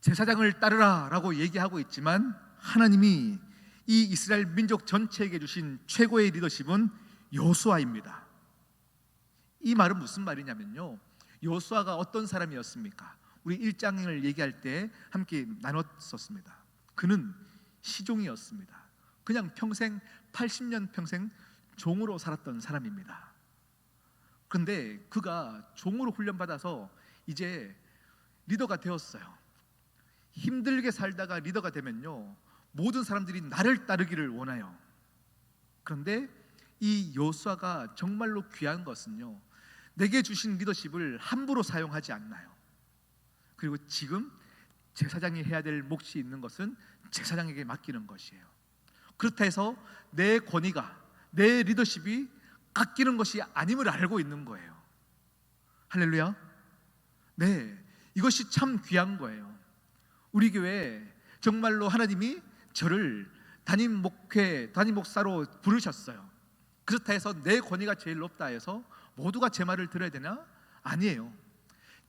제사장을 따르라라고 얘기하고 있지만 하나님이 이 이스라엘 민족 전체에게 주신 최고의 리더십은 여호수아입니다. 이 말은 무슨 말이냐면요, 여호수아가 어떤 사람이었습니까? 우리 1장을 얘기할 때 함께 나눴었습니다. 그는 시종이었습니다. 그냥 평생 80년 평생 종으로 살았던 사람입니다. 그런데 그가 종으로 훈련받아서 이제 리더가 되었어요. 힘들게 살다가 리더가 되면요, 모든 사람들이 나를 따르기를 원해요. 그런데 이 여호수아가 정말로 귀한 것은요, 내게 주신 리더십을 함부로 사용하지 않나요? 그리고 지금 제사장이 해야 될 몫이 있는 것은 제사장에게 맡기는 것이에요. 그렇다 해서 내 권위가, 내 리더십이 깎이는 것이 아님을 알고 있는 거예요. 할렐루야. 네, 이것이 참 귀한 거예요. 우리 교회 정말로 하나님이 저를 담임 목사로 부르셨어요. 그렇다 해서 내 권위가 제일 높다 해서 모두가 제 말을 들어야 되나? 아니에요.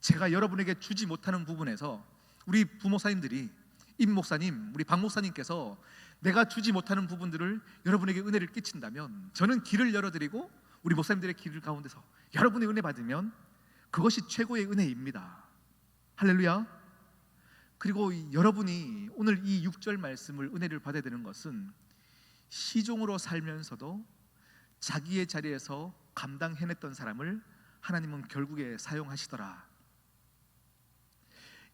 제가 여러분에게 주지 못하는 부분에서 우리 부목사님들이, 임 목사님, 우리 박 목사님께서 내가 주지 못하는 부분들을 여러분에게 은혜를 끼친다면 저는 길을 열어드리고 우리 목사님들의 길 가운데서 여러분의 은혜 받으면 그것이 최고의 은혜입니다. 할렐루야. 그리고 여러분이 오늘 이 6절 말씀을 은혜를 받아야 되는 것은 시종으로 살면서도 자기의 자리에서 감당해냈던 사람을 하나님은 결국에 사용하시더라.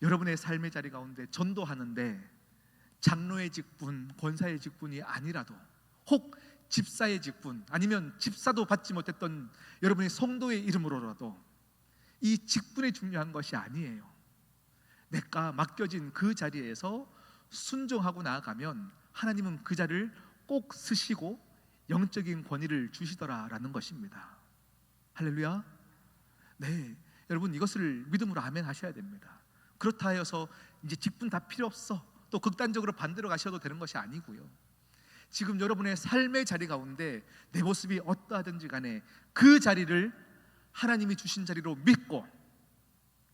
여러분의 삶의 자리 가운데 전도하는데 장로의 직분, 권사의 직분이 아니라도, 혹 집사의 직분, 아니면 집사도 받지 못했던 여러분의 성도의 이름으로라도 이 직분이 중요한 것이 아니에요. 내가 맡겨진 그 자리에서 순종하고 나아가면 하나님은 그 자리를 꼭 쓰시고 영적인 권위를 주시더라라는 것입니다. 할렐루야. 네, 여러분 이것을 믿음으로 아멘 하셔야 됩니다. 그렇다 하여서 이제 직분 다 필요 없어, 또 극단적으로 반대로 가셔도 되는 것이 아니고요, 지금 여러분의 삶의 자리 가운데 내 모습이 어떠하든지 간에 그 자리를 하나님이 주신 자리로 믿고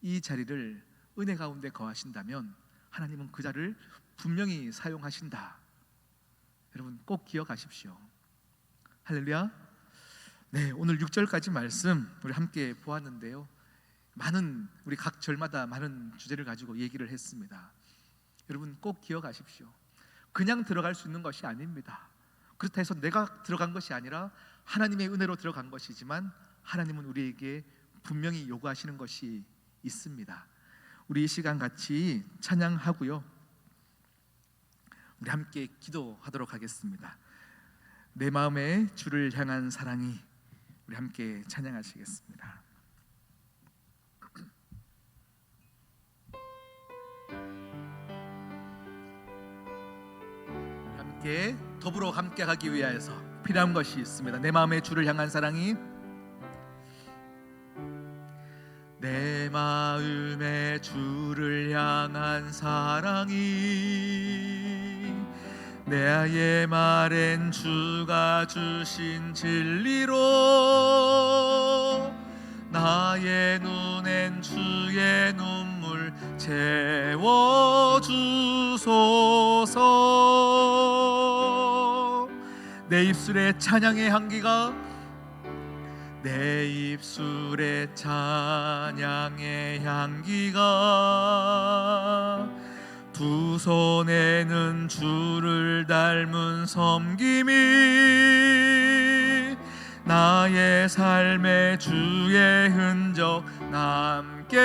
이 자리를 은혜 가운데 거하신다면 하나님은 그 자리를 분명히 사용하신다. 여러분 꼭 기억하십시오. 할렐루야. 네, 오늘 6절까지 말씀 우리 함께 보았는데요. 우리 각 절마다 많은 주제를 가지고 얘기를 했습니다. 여러분 꼭 기억하십시오. 그냥 들어갈 수 있는 것이 아닙니다. 그렇다 해서 내가 들어간 것이 아니라 하나님의 은혜로 들어간 것이지만 하나님은 우리에게 분명히 요구하시는 것이 있습니다. 우리 이 시간 같이 찬양하고요, 우리 함께 기도하도록 하겠습니다. 내 마음에 주를 향한 사랑이, 우리 함께 찬양하시겠습니다. 함께 더불어 함께 가기 위하여서 필요한 것이 있습니다. 내 마음에 주를 향한 사랑이, 내 마음에 주를 향한 사랑이 내 말엔 주가 주신 진리로 나의 눈엔 주의 눈물 채워주소서. 내 입술에 찬양의 향기가, 내 입술에 찬양의 향기가 두 손에는 주를 닮은 섬김이 나의 삶에 주의 흔적 남게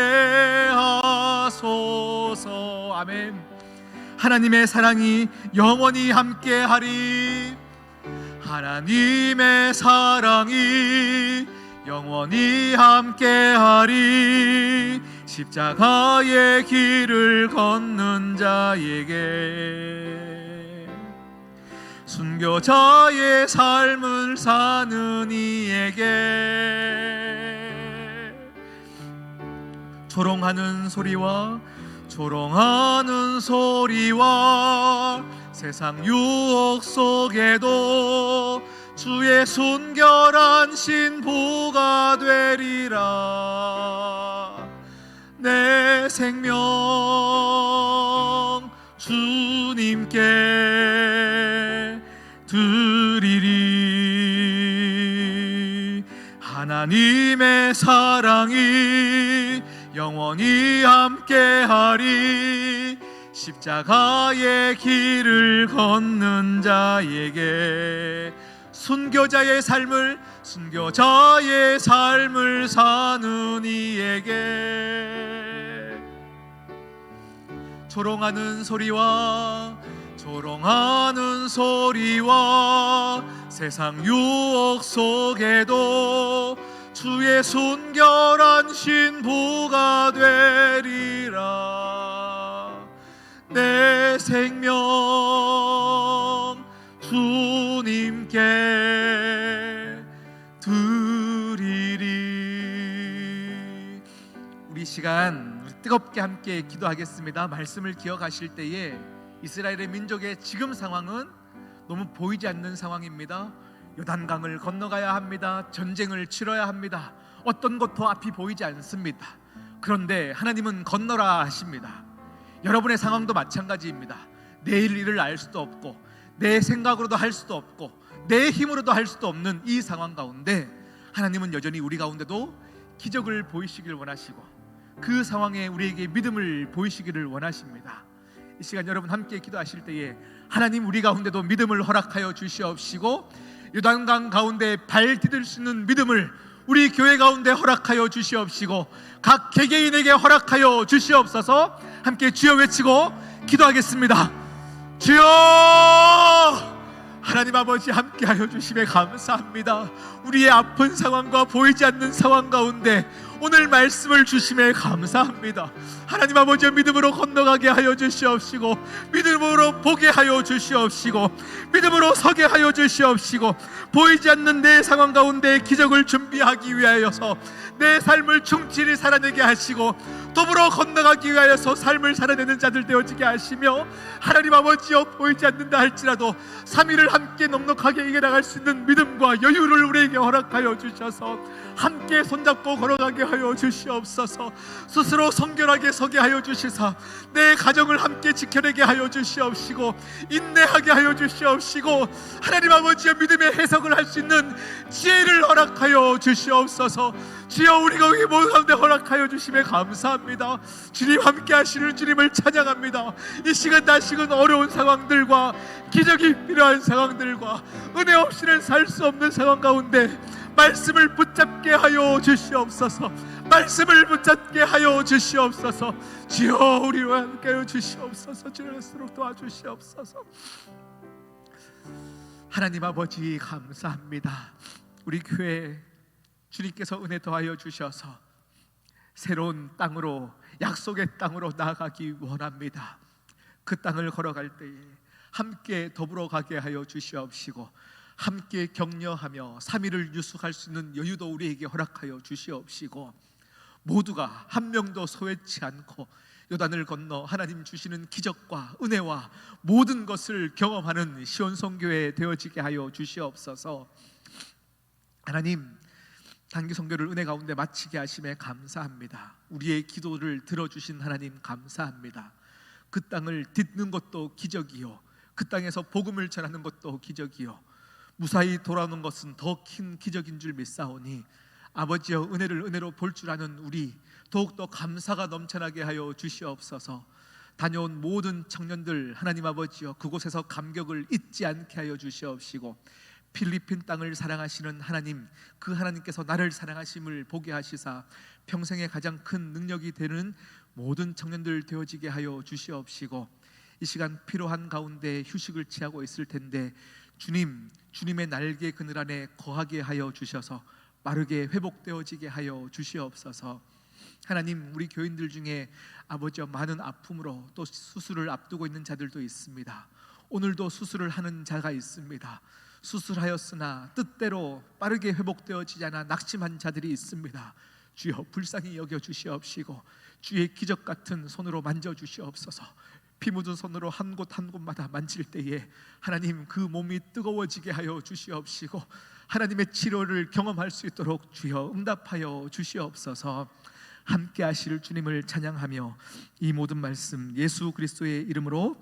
하소서. 아멘. 하나님의 사랑이 영원히 함께하리. 하나님의 사랑이 영원히 함께하리. 십자가의 길을 걷는 자에게, 순교자의 삶을 사는 이에게, 조롱하는 소리와 세상 유혹 속에도 주의 순결한 신부가 되리라. 내 생명 주님께 드리리. 하나님의 사랑이 영원히 함께하리. 십자가의 길을 걷는 자에게, 순교자의 삶을 사는 이에게, 조롱하는 소리와 세상 유혹 속에도 주의 순결한 신부가 되리라. 내 생명 주님께 드리리. 우리 시간 뜨겁게 함께 기도하겠습니다. 말씀을 기억하실 때에 이스라엘의 민족의 지금 상황은 너무 보이지 않는 상황입니다. 요단강을 건너가야 합니다. 전쟁을 치러야 합니다. 어떤 것도 앞이 보이지 않습니다. 그런데 하나님은 건너라 하십니다. 여러분의 상황도 마찬가지입니다. 내일 일을 알 수도 없고, 내 생각으로도 할 수도 없고, 내 힘으로도 할 수도 없는 이 상황 가운데 하나님은 여전히 우리 가운데도 기적을 보이시길 원하시고, 그 상황에 우리에게 믿음을 보이시기를 원하십니다. 이 시간 여러분 함께 기도하실 때에 하나님 우리 가운데도 믿음을 허락하여 주시옵시고, 요단강 가운데 발 디딜 수 있는 믿음을 우리 교회 가운데 허락하여 주시옵시고, 각 개개인에게 허락하여 주시옵소서. 함께 주여 외치고 기도하겠습니다. 주여! 하나님 아버지 함께하여 주심에 감사합니다. 우리의 아픈 상황과 보이지 않는 상황 가운데 오늘 말씀을 주심에 감사합니다. 하나님 아버지 믿음으로 건너가게 하여 주시옵시고, 믿음으로 보게 하여 주시옵시고, 믿음으로 서게 하여 주시옵시고, 보이지 않는 내 상황 가운데 기적을 준비하기 위하여서 내 삶을 충실히 살아내게 하시고, 더불어 건너가기 위하여서 삶을 살아내는 자들 되어지게 하시며, 하나님 아버지여 보이지 않는다 할지라도 3일을 함께 넉넉하게 이겨나갈 수 있는 믿음과 여유를 우리에게 허락하여 주셔서 함께 손잡고 걸어가게 하여 하여 주시옵소서. 스스로 성결하게 서게 하여 주시사 내 가정을 함께 지켜내게 하여 주시옵시고 인내하게 하여 주시옵시고 하나님 아버지의 믿음의 해석을 할 수 있는 지혜를 허락하여 주시옵소서. 주여 우리가 우리 모든 가운데 허락하여 주심에 감사합니다. 주님 함께 하시는 주님을 찬양합니다. 이 시간 다시금 어려운 상황들과 기적이 필요한 상황들과 은혜 없이는 살 수 없는 상황 가운데 말씀을 붙잡게 하여 주시옵소서. 말씀을 붙잡게 하여 주시옵소서. 주여 우리와 함께 하여 주시옵소서. 주일수록 도와주시옵소서. 하나님 아버지 감사합니다. 우리 교회 주님께서 은혜 더하여 주셔서 새로운 땅으로 약속의 땅으로 나아가기 원합니다. 그 땅을 걸어갈 때에 함께 더불어 가게 하여 주시옵시고 함께 격려하며 3일을 유숙할 수 있는 여유도 우리에게 허락하여 주시옵시고 모두가 한 명도 소외치 않고 요단을 건너 하나님 주시는 기적과 은혜와 모든 것을 경험하는 시온성교회 되어지게 하여 주시옵소서. 하나님 단기 선교를 은혜 가운데 마치게 하심에 감사합니다. 우리의 기도를 들어주신 하나님 감사합니다. 그 땅을 딛는 것도 기적이요 그 땅에서 복음을 전하는 것도 기적이요 무사히 돌아오는 것은 더 큰 기적인 줄 믿사오니 아버지여 은혜를 은혜로 볼 줄 아는 우리 더욱더 감사가 넘쳐나게 하여 주시옵소서. 다녀온 모든 청년들 하나님 아버지여 그곳에서 감격을 잊지 않게 하여 주시옵시고 필리핀 땅을 사랑하시는 하나님 그 하나님께서 나를 사랑하심을 보게 하시사 평생의 가장 큰 능력이 되는 모든 청년들 되어지게 하여 주시옵시고 이 시간 필요한 가운데 휴식을 취하고 있을 텐데 주님의 날개 그늘 안에 거하게 하여 주셔서 빠르게 회복되어지게 하여 주시옵소서. 하나님 우리 교인들 중에 아버지여 많은 아픔으로 또 수술을 앞두고 있는 자들도 있습니다. 오늘도 수술을 하는 자가 있습니다. 수술하였으나 뜻대로 빠르게 회복되어지지 않아 낙심한 자들이 있습니다. 주여 불쌍히 여겨 주시옵시고 주의 기적 같은 손으로 만져 주시옵소서. 피 묻은 손으로 한 곳 한 곳마다 만질 때에 하나님 그 몸이 뜨거워지게 하여 주시옵시고 하나님의 치료를 경험할 수 있도록 주여 응답하여 주시옵소서. 함께 하실 주님을 찬양하며 이 모든 말씀 예수 그리스도의 이름으로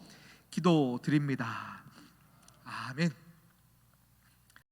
기도드립니다. 아멘.